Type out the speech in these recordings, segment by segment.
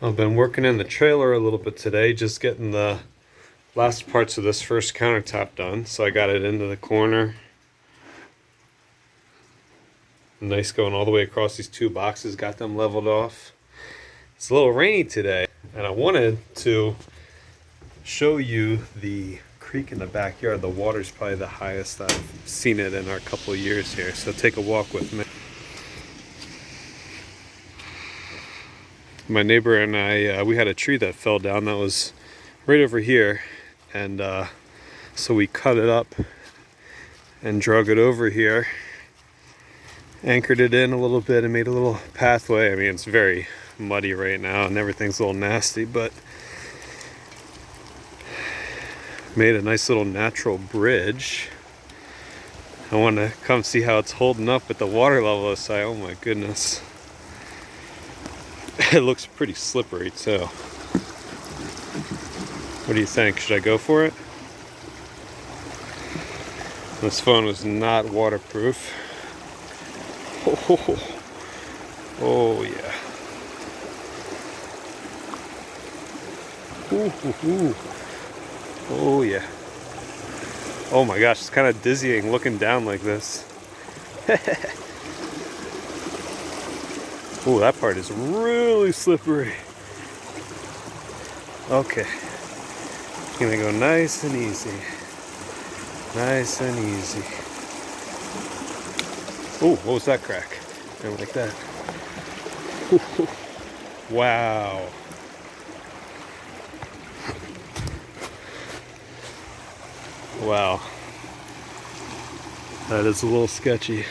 I've been working in the trailer a little bit today, just getting the last parts of this first countertop done. So I got it into the corner. Nice going all the way across these two boxes, got them leveled off. It's a little rainy today, and I wanted to show you the creek in the backyard. The water's probably the highest I've seen it in our couple of years here, so take a walk with me. My neighbor and I, we had a tree that fell down that was right over here, and so we cut it up and drug it over here, anchored it in a little bit and made a little pathway. I mean, it's very muddy right now and everything's a little nasty, but made a nice little natural bridge. I want to come see how it's holding up with the water level aside. Oh my goodness. It looks pretty slippery too. What do you think? Should I go for it? This phone was not waterproof. Oh yeah. Oh yeah. Oh my gosh, it's kind of dizzying looking down like this. Oh, that part is really slippery. Okay. Gonna go nice and easy. Nice and easy. Oh, what was that crack? I don't like that. Wow. Wow. That is a little sketchy.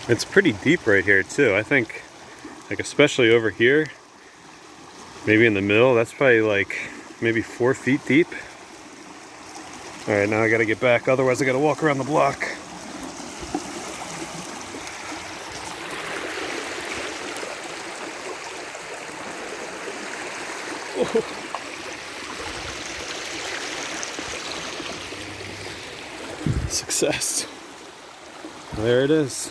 It's pretty deep right here too. I think, like, especially over here, maybe in the middle, that's probably like maybe 4 feet deep. All right, now I gotta get back, otherwise I gotta walk around the block. Oh. Success. There it is.